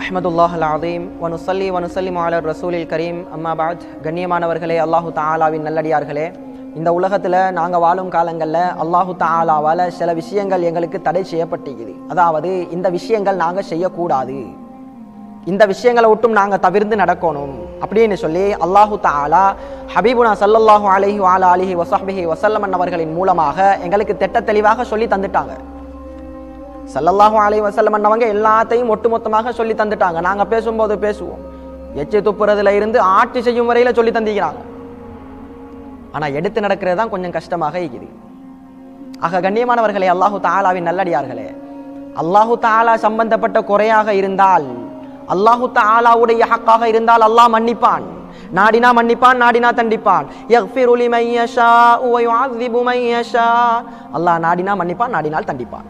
அஹ்மதுல்லாஹ் அல்-அஸீம் வ நுஸல்லி வ நுஸல்லிமு அலா ரசூலில் கரீம். அம்மா பஅத். கண்ணியமானவர்களே, அல்லாஹு தஆலாவின் நல்லடியார்களே, இந்த உலகத்தில் நாங்கள் வாழும் காலங்களில் அல்லாஹு தஆலாவால் சில விஷயங்கள் எங்களுக்கு தடை செய்யப்பட்டிருக்குது. அதாவது இந்த விஷயங்கள் நாங்கள் செய்யக்கூடாது, இந்த விஷயங்களை விட்டும் நாங்கள் தவிர்த்து நடக்கணும் அப்படின்னு சொல்லி அல்லாஹு தஆலா ஹபீபுனா ஸல்லல்லாஹு அலைஹி வ ஆலிஹி வஸஹ்பிஹி வஸல்லம் அவர்களின் மூலமாக எங்களுக்கு திட்ட தெளிவாக சொல்லி தந்துட்டாங்க. ஸல்லல்லாஹு அலைஹி வஸல்லம் அவங்க எல்லாத்தையும் ஒட்டுமொத்தமாக சொல்லி தந்துட்டாங்க. நாங்கள் பேசும்போது பேசுவோம், எச்சி துப்புறதுல இருந்து ஆட்சி செய்யும் வரையில சொல்லி தந்திக்கிறாங்க. ஆனால் எடுத்து நடக்கிறது தான் கொஞ்சம் கஷ்டமாக இருக்குது. ஆக கண்ணியமானவர்களே, அல்லாஹு தஆலாவின் நல்லடியார்களே, அல்லாஹு தஆலா சம்பந்தப்பட்ட குறையாக இருந்தால், அல்லாஹு தஆலாவுடைய ஹக்காக இருந்தால் அல்லாஹ் மன்னிப்பான். நாடினா மன்னிப்பான், நாடினா தண்டிப்பான். யக்ஃபிரு லிமன் யஷாஉ வ யுஅذிபு மன் யஷா. அல்லாஹ் நாடினா மன்னிப்பான், நாடினால் தண்டிப்பான்.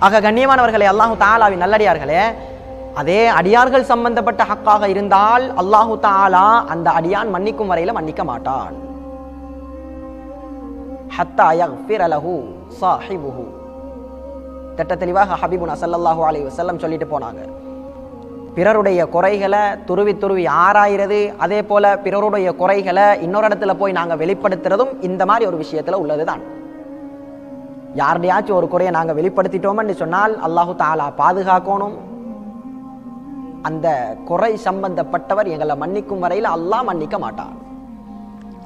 ஆக கண்ணியமானவர்களே, அல்லாஹு தஆலாவின் நல்லடியார்களே, அதே அடியார்கள் சம்பந்தப்பட்ட ஹக்காக இருந்தால் அல்லாஹு தஆலா அந்த அடியான் மன்னிக்கும் வரையில மன்னிக்க மாட்டான். ஹத்தா யக்ஃபிர லஹு ஸாஹிபுஹு. திட்ட தெளிவாக ஹபீபுனா ஸல்லல்லாஹு அலைஹி வஸல்லம் சொல்லிட்டு போனாங்க. பிறருடைய குறைகளை துருவி துருவி ஆராயிறது, அதே போல பிறருடைய குறைகளை இன்னொரு இடத்துல போய் நாங்கள் வெளிப்படுத்துறதும் இந்த மாதிரி ஒரு விஷயத்துல உள்ளதுதான். யாருடையாச்சும் ஒரு குறையை நாங்கள் வெளிப்படுத்திட்டோம்னு சொன்னால் அல்லாஹு தஆலா பாதுகாக்கணும். அந்த குறை சம்பந்தப்பட்டவர் எங்களை மன்னிக்கும் வரையில் அல்லாஹ் மன்னிக்க மாட்டான்,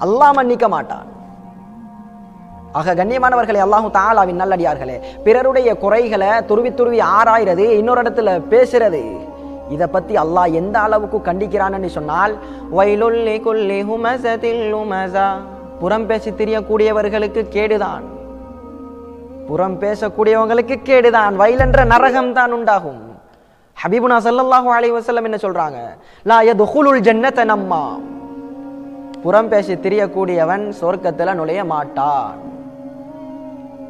அல்லாஹ் மன்னிக்க மாட்டான். ஆக கண்ணியமானவர்களே, அல்லாஹு தஆலாவின் நல்லடியார்களே, பிறருடைய குறைகளை துருவி துருவி ஆராய்றது, இன்னொரு இடத்துல பேசுறது, இதை பத்தி அல்லாஹ் எந்த அளவுக்கு கண்டிக்கிறான்னு சொன்னால், வைலுல் லிகுல்லி ஹுமஸதில் லுமஸா. புறம் பேசி திரியக்கூடியவர்களுக்கு கேடுதான், புறம் பேசக்கூடியவங்களுக்கு கேடுதான், வயலென்ற நரகம் தான் உண்டாகும். ஹபீபுனா ஸல்லல்லாஹு அலைஹி வஸல்லம் என்ன சொல்றாங்க? லா யதுகுலுல் ஜன்னத நம்மா. புறம் பேசி திரியக்கூடியவன் சொர்க்கத்துல நுழைய மாட்டான்.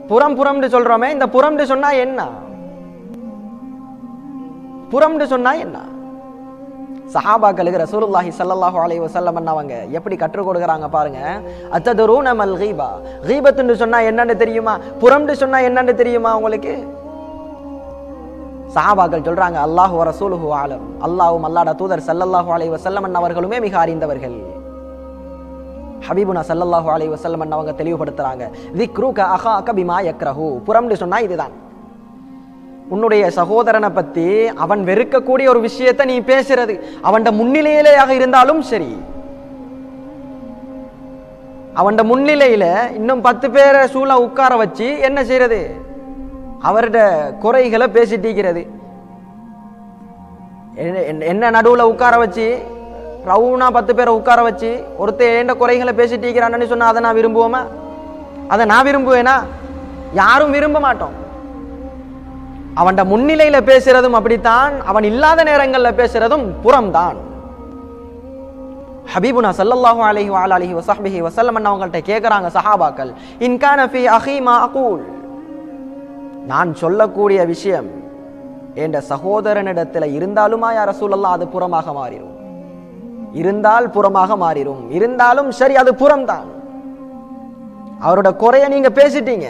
புறம்னு சொல்றோமே, இந்த புறம்னு சொன்னா என்ன? புறம்னு சொன்னா என்ன? சஹாபாக்களுக்கு ரசூலுல்லாஹி ஸல்லல்லாஹு அலைஹி வஸல்லம் அவங்க எப்படி கற்றுக் கொடுக்குறாங்க பாருங்க. அத்ததுரூன மல் கீபா. கீபத்துன்னு சொன்னா என்னன்னு தெரியுமா? புறம்னு சொன்னா என்னன்னு தெரியுமா உங்களுக்கு? சஹாபாக்கள் சொல்றாங்க, அல்லாஹு வ ரசூலுஹு ஆலம். அல்லாஹ்வும் அல்லாஹ்வுடைய தூதர் ஸல்லல்லாஹு அலைஹி வஸல்லம் அவர்களுமே மிக அறிந்தவர்கள். ஹபீபுனா ஸல்லல்லாஹு அலைஹி வஸல்லம் அவங்க தெளிவுபடுத்துறாங்க, ذிக்ருக அஹாக பிமா யக்ரஹு. புறம்னு சொன்னா இதுதான். உன்னுடைய சகோதரனை பத்தி அவன் வெறுக்கக்கூடிய ஒரு விஷயத்தை நீ பேசுறது, அவன் முன்னிலையிலேயாக இருந்தாலும் சரி, அவன் முன்னிலையில இன்னும் 10 பேரை சூழ உட்கார வச்சு என்ன செய்யறது? அவருடைய குறைகளை பேசிட்டிருக்கிறது. என்ன நடுவுல உட்கார வச்சு ரவுனா 10 பேரை உட்கார வச்சு ஒருத்தர் ஏண்ட குறைகளை பேசிட்டிருக்கிறான்னு சொன்னா அதை நான் விரும்புவோமா? அதை நான் விரும்புவேனா? யாரும் விரும்ப மாட்டோம். அவன் முன்னிலையில பேசுறதும் அப்படித்தான், அவன் இல்லாத நேரங்களில் பேசுறதும் புறம்தான். ஹபீபுனா ஸல்லல்லாஹு அலைஹி வ ஆலிஹி வஸஹ்பிஹி வஸல்லம் அவங்கள்ட்ட கேட்குறாங்க சஹாபாக்கள், இன் கான ஃபீ அஹீ மா அகூல். நான் சொல்லக்கூடிய விஷயம் என்ற சகோதரனிடத்தில் இருந்தாலுமா யா ரசூலல்லாஹ் அது புறமாக மாறிடும். இருந்தால் புறமாக மாறிடும், இருந்தாலும் சரி அது புறம்தான். அவரோட குறைய நீங்க பேசிட்டீங்க,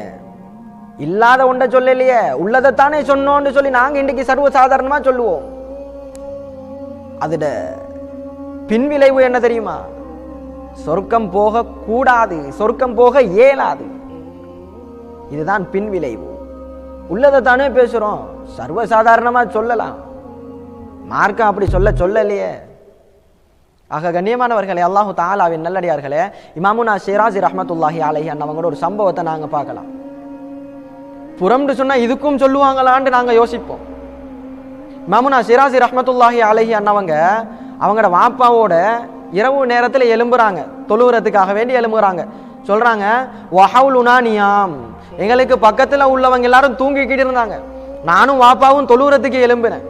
இல்லாத ஒன்றை சொல்லலையே, உள்ளதைத்தானே சொன்னோன்னு சொல்லி நாங்க இன்றைக்கு சர்வ சாதாரணமா சொல்லுவோம். அதுட பின்விளைவு என்ன தெரியுமா? சொர்க்கம் போக கூடாது, சொர்க்கம் போக இயலாது. இதுதான் பின்விளைவு. உள்ளதைத்தானே பேசுறோம், சர்வ சாதாரணமா சொல்லலாம், மார்க்கம் அப்படி சொல்லலையே. ஆக கண்ணியமானவர்களே, அல்லாஹு தஆலாவின் நல்லடியார்களே, இமாமுனா ஷிராஸி ரஹ்மத்துல்லாஹி அலைஹி அன்னவங்களோட ஒரு சம்பவத்தை நாங்க பார்க்கலாம். புறம்னு சொன்னா இதுக்கும் சொல்லுவாங்களான்னு நாங்க யோசிப்போம். இமாமுனா ஷிராஸி ரஹ்மத்துல்லாஹி அலைஹி அன்னவங்க அவங்களோட வாப்பாவோட இரவு நேரத்துல எழும்புறாங்க, தொழுகிறதுக்காக வேண்டி எழும்புறாங்க. சொல்றாங்க, வஹவுலுனா நியாம். எங்களுக்கு பக்கத்துல உள்ளவங்க எல்லாரும் தூங்கிக்கிட்டு இருந்தாங்க, நானும் வாப்பாவும் தொழுகிறதுக்கு எழும்புறேன்.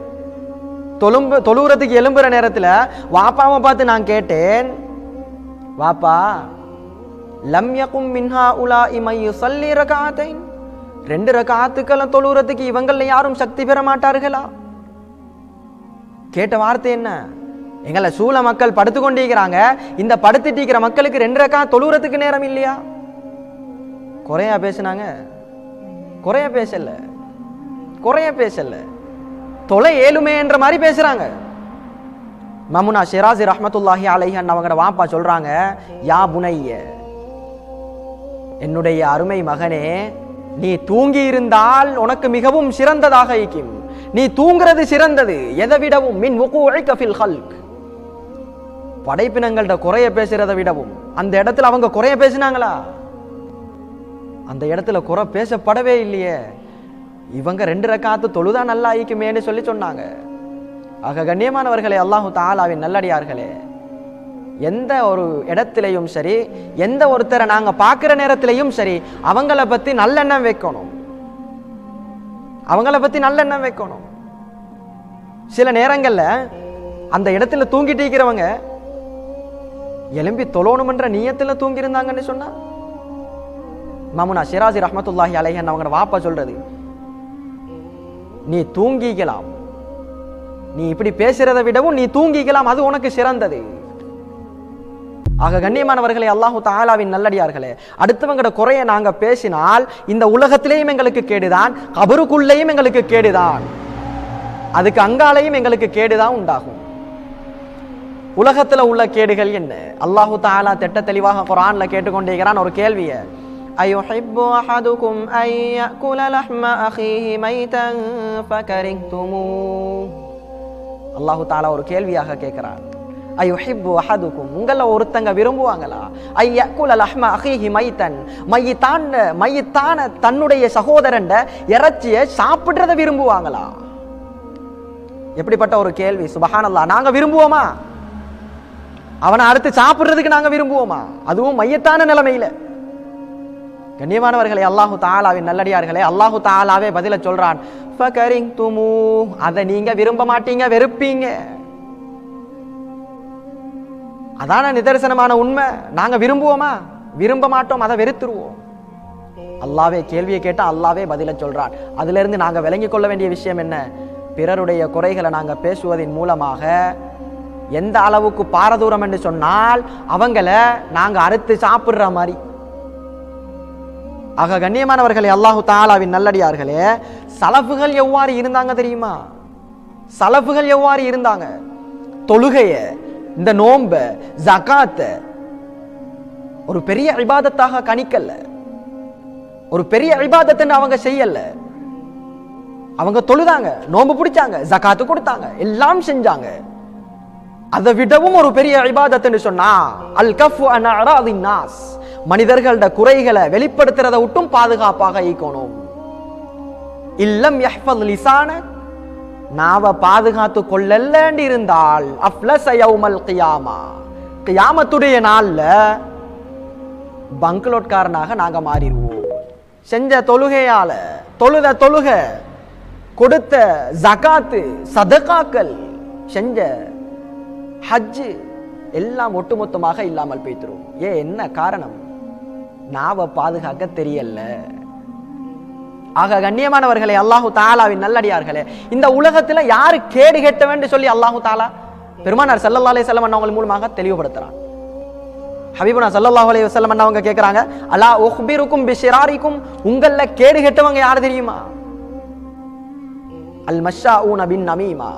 தொழுகிறதுக்கு எழும்புற நேரத்துல வாப்பாவை பார்த்து நான் கேட்டேன், வாப்பா, லம் யகும் மின்ஹா உலாஇ மை யுஸல்லி ரகஅத்தைன். 2 ரகாத்துக்களும் தொழுகிறதுக்கு இவங்கள யாரும் சக்தி பெற மாட்டார்களா? கேட்ட வார்த்தை என்ன? எங்களை சூழ மக்கள் படுத்து கொண்டிருக்கிறாங்க, இந்த படுத்துட்டிருக்கிற மக்களுக்கு 2 ரகாத் தொழுகிறதுக்கு நேரம் இல்லையா? குறையா பேசினாங்க? குறைய பேசல. தொலை ஏழுமே என்ற மாதிரி பேசுறாங்க. மமுனா ஷிராசி ரஹ்மத்துல்லாஹி அலைஹி அவங்களோட வாப்பா சொல்றாங்க, யா புனைய, என்னுடைய அருமை மகனே, நீ தூங்கி இருந்தால் உனக்கு மிகவும் சிறந்ததாக இருக்கும். நீ தூங்குறது சிறந்தது. எதை விடவும் மின் வுகூஇக ஃபில் ஹல்க், படைப்பினங்கள்ட்ட குறைய பேசுறதை விடவும். அந்த இடத்துல அவங்க குறைய பேசினாங்களா? அந்த இடத்துல குறை பேசப்படவே இல்லையே. இவங்க 2 ரக்காத்து தொழுதா நல்லா ஆயிக்குமேன்னு சொல்லி சொன்னாங்க. ஆக கண்ணியமானவர்களே, அல்லாஹு தஆலாவின் நல்லடியார்களே, எந்த ஒரு இடத்திலையும் சரி, எந்த ஒருத்தரை நாங்க பார்க்கிற நேரத்திலையும் சரி, அவங்கள பத்தி நல்லெண்ணம் வைக்கணும். அவங்கள பத்தி நல்லெண்ணம் வைக்கணும். சில நேரங்கள்ல அந்த இடத்துல தூங்கிட்டு இருக்கிறவங்க எலும்பி தொழணும்ன்ற நியத்துல தூங்கி இருந்தாங்கன்னு சொன்னா, மமுனா ஷிராசி ரஹ்மத்துல்லாஹி அலைஹி அவங்களோட வாப்பா சொல்றது, நீ தூங்கிக்கலாம், நீ இப்படி பேசுறதை விடவும் நீ தூங்கிக்கலாம், அது உனக்கு சிறந்தது. ஆக கண்ணியமானவர்களே, அல்லாஹு தஆலாவின் நல்லடியார்களே, அடுத்தவங்களோட குறைய நாங்க பேசினால் இந்த உலகத்திலேயும் எங்களுக்கு கேடுதான், கபருக்குள்ளேயும் எங்களுக்கு கேடுதான், அதுக்கு அங்காலையும் எங்களுக்கு கேடுதான் உண்டாகும். உலகத்துல உள்ள கேடுகள் என்ன? அல்லாஹு தஆலா திட்ட தெளிவாக குர்ஆன்ல கேட்டுக்கொண்டிருக்கிறான் ஒரு கேள்வியை, அயுஹிப்பு அஹதுக்கும் அன் யஅகுல லஹ்ம அஹீஹி மைதன் ஃபகரிஹ்துமூஹ். அல்லாஹு தஆலா ஒரு கேள்வியாக கேட்கிறான், அயுஹிப்பு அஹதுக்கும், உங்கள ஒருத்தங்க விரும்புவாங்களா, ஐ யஅகுல லஹ்ம அஹீஹி மைதன், மைத்தான தன்னுடைய சகோதரன் இறைச்சியை சாப்பிடுறத விரும்புவாங்களா? எப்படிப்பட்ட ஒரு கேள்வி! சுபஹானல்லாஹ். நாங்க விரும்புவோமா? அவனை அடுத்து சாப்பிடுறதுக்கு நாங்க விரும்புவோமா? அதுவும் மையத்தான நிலைமையில. கண்ணியமானவர்களே, அல்லாஹு தஆலாவின் நல்லடியார்களே, அல்லாஹு தஆலாவே பதில சொல்றான், ஃபகரிஹ்துமூஹ், அதை நீங்க விரும்ப மாட்டீங்க, வெறுப்பீங்க. அதான நிதர்சனமான உண்மை. நாங்க விரும்புவோமா? விரும்ப மாட்டோம், அதை வெறுத்துருவோம். அல்லாவே கேள்வியை கேட்டா அல்லாவே பதில சொல்றான். அதுல இருந்து நாங்க விளங்கிக் கொள்ள வேண்டிய விஷயம் என்ன? பிறருடைய குறைகளை நாங்க பேசுவதன் மூலமாக எந்த அளவுக்கு பாரதூரம் என்று சொன்னால் அவங்கள நாங்க அறுத்து சாப்பிடுற மாதிரி. ஆக கண்ணியமானவர்களே, அல்லாஹு தஆலாவின் நல்லடியார்களே, சலஃபுகள் எவ்வாறு இருந்தாங்க தெரியுமா? சலஃபுகள் எவ்வாறு இருந்தாங்க? தொழுகைய, இந்த நோம்ப, ஜகாத்த ஒரு பெரிய இபாதத்தாக கணிக்கல, ஒரு பெரிய இபாதத்துன்னு அவங்க செய்யல. அவங்க தொழுதாங்க, நோம்பு பிடிச்சாங்க, ஜகாத்து கொடுத்தாங்க, எல்லாம் செஞ்சாங்க. அதை விடவும் ஒரு பெரிய இபாதத்துன்னு சொன்னா அல் கஃபு அன் அராதின் நாஸ், மனிதர்களோட குறைகளை வெளிப்படுத்துறதை விட்டும் பாதுகாப்பாக ஈக்கணும். இல்லம் யஹ்ஃபல் லிசான, நாவ பாதுகாத்து கொள்ளலன்னு இருந்தால் அஃப்லஸ யௌமல் கியாமா, கியாமத்துடைய நாள்ல பங்களோட்காரனாக நாங்க மாறிடுவோம். செஞ்ச தொழுகையால, தொழுக, கொடுத்த ஜகாத்து, சதகாக்கள், செஞ்ச ஹஜ் எல்லாம் ஒட்டுமொத்தமாக இல்லாமல் போய்த்திரும். என்ன காரணம்? நாவ பாதுகாக்க தெரியல. ஆக கண்ணியமானவர்களே, அல்லாஹு தஆலாவின் நல்லடியார்களே, இந்த உலகத்துல யாரு கேடு கெட்டவன் சொல்லி அல்லாஹு தஆலா பெருமானார் ஸல்லல்லாஹு அலைஹி வஸல்லம் அவங்க மூலமாக தெளிவுபடுத்துறான். ஹபீபுனா ஸல்லல்லாஹு அலைஹி வஸல்லம் அவங்க கேக்குறாங்க, அலா உக்பிருக்கும் பிஷிராரிக்கும், உங்கள கேடு கெட்டவங்க யாரு தெரியுமா? அல் மஷாஊன பின் நமீமா,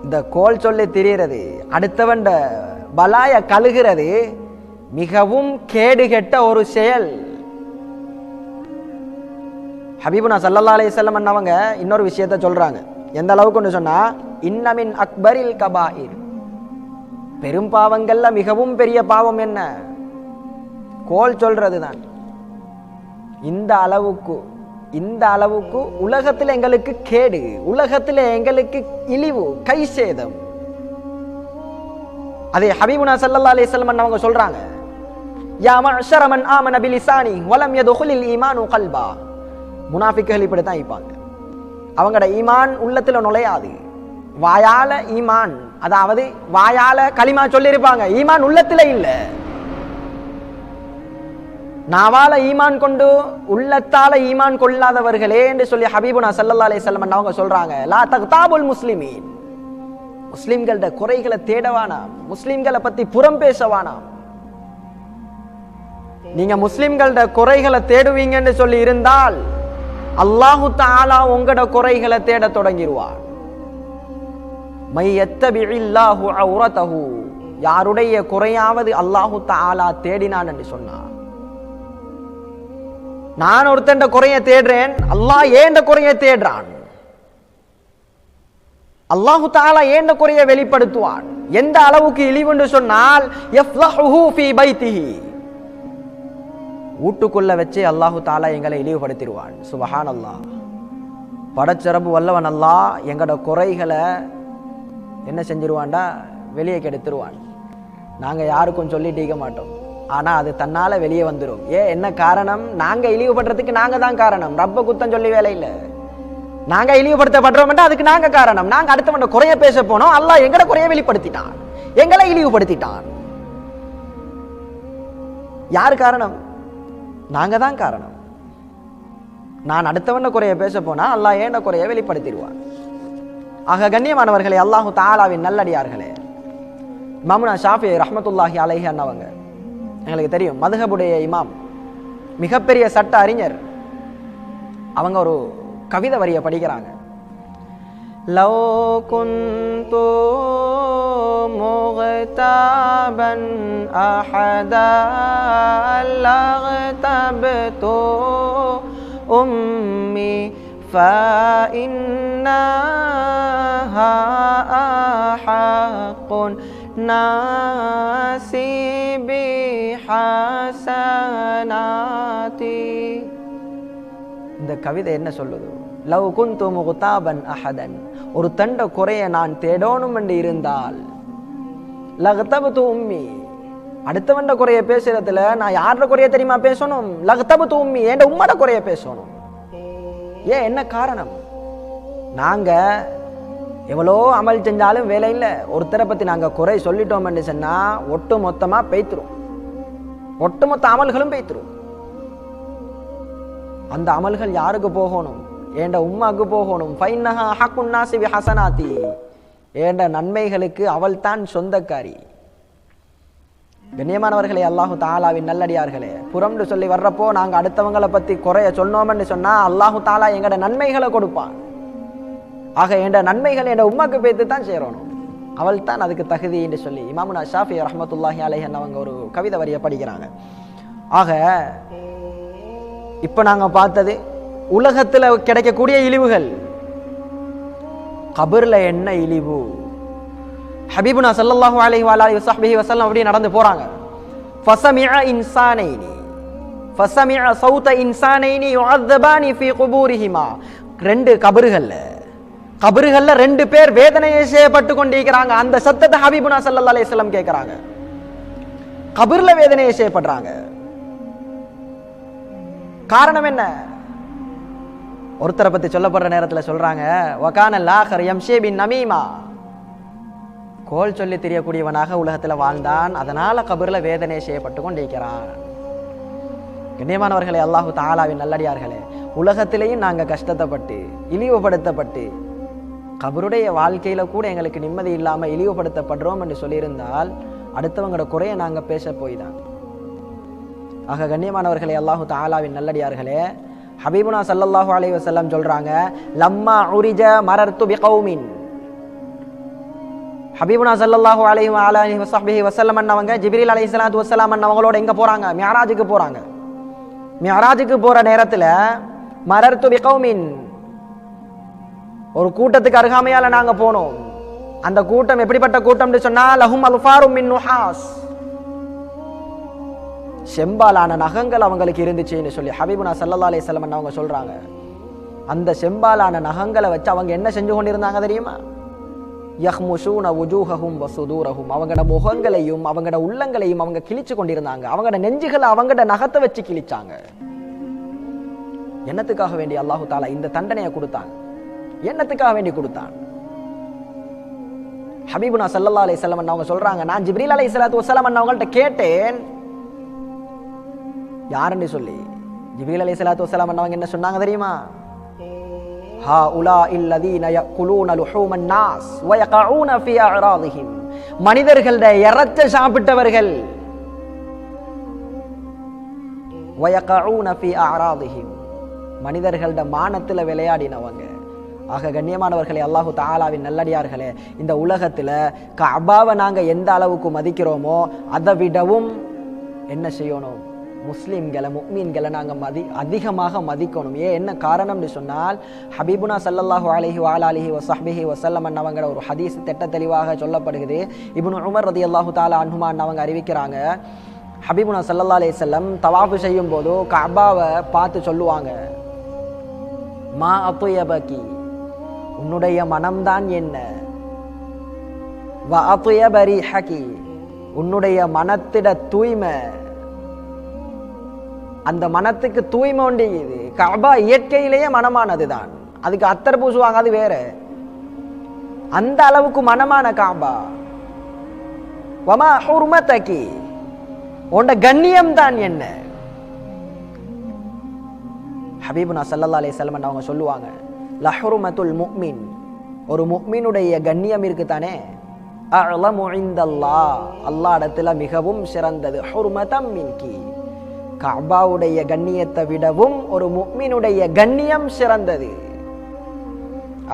இந்த கோல் சொல்லி திரியறது, அடுத்தவன் பலாய கழுகிறது மிகவும் கேடு கெட்ட ஒரு செயல். ஹபீபுனா ஸல்லல்லாஹு அலைஹி வஸல்லம் அவங்க இன்னொரு விஷயத்தை சொல்றாங்க. எந்த அளவுக்கு சொன்னா, இன்னமின் அக்பரில் கபாயிர், பெரும் பாவங்கள்ல மிகவும் பெரிய பாவம் என்ன? கோல் சொல்றது தான். இந்த அளவுக்கு உலகத்துல எங்களுக்கு கேடு, உலகத்துல எங்களுக்கு இழிவு, கை சேதம். அதே ஹபீபுனா ஸல்லல்லாஹு அலைஹி வஸல்லம் அவங்க சொல்றாங்க, யா மஅஷர மன் ஆமன பிலிசானி வலம் யதுகுலில் ஈமானு கல்பா. முனாஃபிக்குகள் இப்படித்தான் இருப்பாங்க. அவங்களோட ஈமான் உள்ளத்துல நுழையாது. வாயால ஈமான், அதாவது வாயால களிமா சொல்லி இருப்பாங்க, ஈமான் உள்ளத்துல இல்ல. நாவால ஈமான் கொண்டு உள்ளத்தால ஈமான் கொள்ளாதவர்களே என்று சொல்லி ஹபீபுனா ஸல்லல்லாஹு அலைஹி வஸல்லம் அவங்க சொல்றாங்க, லா தக்தாபுல் முஸ்லிமீன், முஸ்லிம்களோட குறைகளை தேடவானாம், முஸ்லிம்களை பத்தி புறம் பேசவானாம். நீங்க முஸ்லிம்களோட குறைகளை தேடுவீங்கன்னு சொல்லி இருந்தால் அல்லாஹு தஆலா உங்களோட குறைகளை தேட தொடங்கிடுவான். மையத்தபிஇல்லாஹு அவ்ரதஹு, யாருடைய குறையாவது அல்லாஹு தஆலா தேடினான் என்று சொன்னான். நான் ஒருத்தண்ட குறையை தேடுறேன், அல்லாஹ் ஏண்ட குறையை தேடுறான். அல்லாஹு தஆலா ஏண்ட குறையை வெளிப்படுத்துவான். எந்த அளவுக்கு இழிவுன்னு சொன்னால் யஃப்லஹு ஃபீ பைத்திஹி, வீட்டுக்குள்ள வச்சு அல்லாஹு தஆலா எங்களை இழிவுபடுத்திடுவான். சுப்ஹானல்லாஹ். படைச்சரபு வல்லவன் அல்லாஹ் எங்களோட குறைகளை என்ன செஞ்சிருவான்டா, வெளியே கெடுத்துருவான். நாங்க யாருக்கும் சொல்லிட்டீக்க மாட்டோம், ஆனா அது தன்னால வெளியே வந்துடும். என்ன காரணம்? நாங்க இழிவுபடுறதுக்கு நாங்க தான் காரணம். ரப்ப குத்தம் சொல்லி வேலை இல்லை. நாங்க இழிவுபடுத்தப்படுறோம், அதுக்கு நாங்க காரணம். நாங்க அடுத்தவன் குறைய பேச போனோம், அல்லாஹ் எங்கட குறைய வெளிப்படுத்திட்டான், எங்களை இழிவுபடுத்திட்டான். யார் காரணம்? நாங்க தான் காரணம். நான் அடுத்தவன் குறைய பேச போனா அல்லாஹ் ஏண்ட குறைய வெளிப்படுத்திடுவான். ஆக கண்ணியமானவர்களே, அல்லாஹு தஆலாவின் நல்லடியார்களே, இமாமுனா ஷாஃபி ரஹ்மத்துல்லாஹி அலைஹி அன்னவங்க எங்களுக்கு தெரியும், மதுஹபுடைய இமாம், மிகப்பெரிய சட்ட அறிஞர். அவங்க ஒரு கவிதை வரியை படிக்கிறாங்க. லவ் குன்து முக்தாபன் அஹதா லக்தபது உம்மி ஃபஇன்னஹா அஹக்குன் நாசிபி ஹஸனாதி. இந்த கவிதை என்ன சொல்லுது? லவ் குன்து முக்தாபன் அஹதன், ஒரு தண்ட குறைய நான் தேடணும் என்று இருந்தால், லக்தபது உம்மி, அடுத்தவண்ட குறைய பேசுறதுல நான் யாரோட குறைய தெரியுமா பேசணும்? லக்தபது உம்மி, என் உம்மோட குறைய பேசணும். என்ன காரணம்? நாங்க எவ்வளோ அமல் செஞ்சாலும் வேலை இல்லை. ஒருத்தரை பத்தி நாங்க குறை சொல்லிட்டோம் என்று சொன்னா ஒட்டு மொத்தமா பெய்த்துரும், ஒட்டுமொத்த அமல்களும் பெய்த்துரும். அந்த அமல்கள் யாருக்கு போகணும்? ஏண்ட உம்மாக்கு போகணும். ஃபைன்னஹா ஹக்குன் நாஸி பிஹஸனாத்தி, ஏண்ட நன்மைகளுக்கு அவள் தான் சொந்தக்காரி. கண்ணியமானவர்களே, அல்லாஹு தஆலாவின் நல்லடியார்களே, புறம்னு சொல்லி வர்றப்போ நாங்க அடுத்தவங்களை பத்தி குறைய சொன்னோம்னு சொன்னா அல்லாஹு தஆலா எங்கட நன்மைகளை கொடுப்பான். ஆக என்ற நன்மைகள் என்ற உம்மாக்கு பேத்து தான் சேரணும், அவள் தான் அதுக்கு தகுதி என்று சொல்லி இமாமுனா ஷாஃபி ரஹ்மத்துல்லாஹி அலைஹி அவங்க ஒரு கவிதை வரியை படிக்கிறாங்க. ஆக இப்ப நாங்க பார்த்தது உலகத்துல கிடைக்கக்கூடிய இழிவுகள். கபர்ல என்ன இழிவு? ஹபீபுனா ஸல்லல்லாஹு அலைஹி வஸஹ்பிஹி வஸல்லம் அப்படி நடந்து போறாங்க. ஃபஸமிஅ இன்சானைனி ஃபஸமிஅ ஸௌத இன்சானைனி யுஅذபானி ஃபீ குபூரிஹிமா, ரெண்டு கபறுகள்ல ரெண்டு பேர் வேதனையை செய்யப்பட்டு கொண்டிருக்கிறாங்க. அந்த சத்தத்தை ஹபீபுனா ஸல்லல்லாஹு அலைஹி வஸல்லம் கேட்கிறாங்க. கபர்ல வேதனையை செய்யப்படுறாங்க. காரணம் என்ன? ஒருத்தரை பத்தி சொல்லப்படுற நேரத்துல சொல்றாங்க, வகானல் ஆகர் யம்ஷி பின் நமீமா, கோல் சொல்லி தெரியக்கூடியவனாக உலகத்துல வாழ்ந்தான், அதனால கபர்ல வேதனை செய்யப்பட்டு கொண்டிருக்கிறான். கண்ணியமானவர்களே, அல்லாஹு தஆலாவின் நல்லடியார்களே, உலகத்திலேயும் நாங்க கஷ்டத்தைப்பட்டு இழிவுபடுத்தப்பட்டு கபருடைய வாழ்க்கையில கூட எங்களுக்கு நிம்மதி இல்லாம இழிவுபடுத்தப்படுறோம் என்று சொல்லியிருந்தால் அடுத்தவங்களோட குறைய நாங்க பேச போய்தான். ஆக கண்ணியமானவர்களே, அல்லாஹு தஆலாவின் நல்லடியார்களே, ஹபீபுனா ஸல்லல்லாஹு அலைஹி வஸல்லம் சொல்றாங்க, லம்மா உரிஜ மரர்து பிகௌமின், ஹபீபுனா ஸல்லல்லாஹு அலைஹி வஸஹ்பிஹி வஸல்லம் அன்னவங்க ஜிப்ரீல் அலைஹிஸ்ஸலாத்து வஸ்ஸலாம் அன்னவங்களோட எங்க போறாங்க? மிஅராஜுக்கு போறாங்க. மிஅராஜுக்கு போற நேரத்துல மரர்து பிகௌமின், ஒரு கூட்டத்துக்கு அருகாமையால நாங்க போனோம். அந்த கூட்டம் எப்படிப்பட்ட கூட்டம்னு சொன்னா, லஹும் அல்ஃபாரும் மின் நுஹாஸ், செம்பாலான நகங்கள் அவங்களுக்கு இருந்துச்சுன்னு சொல்லி ஹபீபுனா ஸல்லல்லாஹு அலைஹி வஸல்லம் அவங்க சொல்றாங்க. அந்த செம்பாலான நகங்களை வச்சு அவங்க என்ன செஞ்சு கொண்டிருந்தாங்க தெரியுமா? யஹ்முஷூன வுஜூஹஹும் வஸுதூரஹும், அவங்களோட முகங்களையும் அவங்களோட உள்ளங்களையும் அவங்க கிழிச்சு கொண்டிருந்தாங்க. அவங்களோட நெஞ்சுகளை அவங்களோட நகத்தை வச்சு கிழிச்சாங்க. என்னத்துக்காக வேண்டி அல்லாஹு தஆலா இந்த தண்டனையை கொடுத்தான்? என்னத்துக்காக வேண்டி கொடுத்தான்? ஹபீபுனா ஸல்லல்லாஹு அலைஹி வஸல்லம் அவங்க சொல்றாங்க, நான் ஜிப்ரீல் அலைஹிஸ்ஸலாத்து வஸ்ஸலாம் அவங்கள்ட்ட கேட்டேன் யாருன்னு சொல்லி. ஜிப்ரீல் அலைஹிஸ்ஸலாத்து வஸ்ஸலாம் அவங்க என்ன சொன்னாங்க தெரியுமா? ஹாஉலா இல்லதீன யக்குலூன லுஹூமன் நாஸ் வ யகஊன ஃபீ அஅராதிஹிம், மனிதர்களுடைய இறைச்ச சாப்பிட்டவர்கள், வ யகஊன ஃபீ அஅராதிஹிம், மனிதர்களோட மானத்துல விளையாடினவங்க. ஆக கண்ணியமானவர்களே, அல்லாஹு தஆலாவின் நல்லடியார்களே, இந்த உலகத்துல கஅபாவை நாங்க எந்த அளவுக்கு மதிக்கிறோமோ அதை விடவும் என்ன செய்யணும், முஸ்லிம்களை முஃமின்களை நாங்கள் அதிகமாக மதிக்கணும். என்ன காரணம்னு சொன்னால், ஹபீபுனா ஸல்லல்லாஹு அலைஹி வஆலிஹி வஸஹ்பிஹி வஸல்லம் அவங்கள ஒரு ஹதீஸ் திட்ட தெளிவாக சொல்லப்படுகிறது. இப்னு உமர் ரலியல்லாஹு தஆலா அன்ஹுமா அவங்க அறிவிக்கிறாங்க, ஹபீபுனா ஸல்லல்லாஹு அலைஹி வஸல்லம் தவாஃப் செய்யும் போது கஅபாவை பார்த்து சொல்லுவாங்க, மா அத்யபகி, உன்னுடைய மனம்தான் என்ன, வ அத்யப ரீஹகி, உன்னுடைய மனத்திட தூய்மை, அந்த மனத்துக்கு தூய்மை உண்டு. இது கஅபா இயற்கையிலேயே மனமானது தான், அதுக்கு அத்தர் பூசுவாங்க, அது வேற. அந்த அளவுக்கு மனமான கஅபா. வமா ஹுர்மதகி, உன்ட கண்ணியம் தான் என்ன. ஹபீபுனா ஸல்லல்லாஹு அலைஹி வஸல்லம் அவங்க சொல்லுவாங்க, லஹுர்மத்துல் முஃமின், ஒரு முஃமினுடைய கண்ணியம் இருக்குதானே, அஅலமு இன்தல்லாஹ், அல்லாஹ் இடத்துல மிகவும் சிறந்தது, ஹுர்மதம் மின்கி, கஅபாவுடைய கண்ணியத்தை விடவும் ஒரு முஃமினுடைய கண்ணியம் சிறந்தது.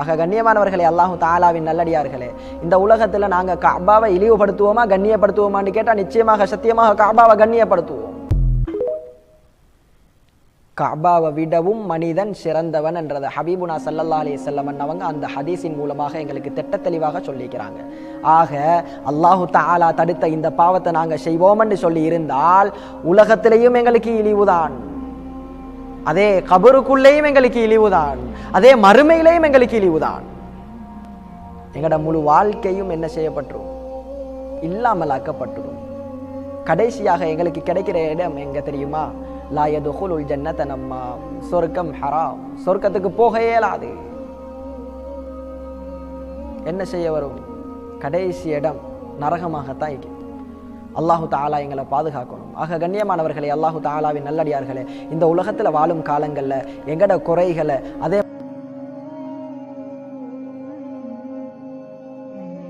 ஆக கண்ணியமானவர்களே, அல்லாஹு தஆலாவின் நல்லடியார்களே, இந்த உலகத்துல நாங்க கஅபாவை இழிவுபடுத்துவோமா கண்ணியப்படுத்துவோமான்னு கேட்டா நிச்சயமாக சத்தியமாக கஅபாவை கண்ணியப்படுத்துவோம். கஅபாவை விடவும் மனிதன் சிறந்தவன் என்றதை ஹபீபுனா ஸல்லல்லாஹு அலைஹி வஸல்லம் அவங்க அந்த ஹதீஸின் மூலமாக எங்களுக்கு திட்ட தெளிவாக சொல்லிக்கிறாங்க. ஆக அல்லாஹு தஆலா தடுத்த இந்த பாவத்தை நாங்கள் செய்வோம் என்று சொல்லி இருந்தால் உலகத்திலேயும் எங்களுக்கு இழிவுதான், அதே கபருக்குள்ளேயும் எங்களுக்கு இழிவுதான், அதே மறுமையிலேயும் எங்களுக்கு இழிவுதான். எங்களோட முழு வாழ்க்கையும் என்ன செய்யப்பட்டுரும், இல்லாமல் ஆக்கப்பட்டுரும். கடைசியாக எங்களுக்கு கிடைக்கிற இடம் எங்க தெரியுமா, லா யதுகுலுல் ஜன்னத நம்மா, சொர்க்கம் ஹராம், சொர்க்கத்துக்கு போக இயலாது. என்ன செய்ய வரும், கடைசி இடம் நரகமாகத்தான் இருக்கு. அல்லாஹு தஆலா எங்களை பாதுகாக்கணும். ஆக கண்ணியமானவர்களே, அல்லாஹு தஆலாவின் நல்லடியார்களே, இந்த உலகத்துல வாழும் காலங்கள்ல எங்கட குறைகளை, அதே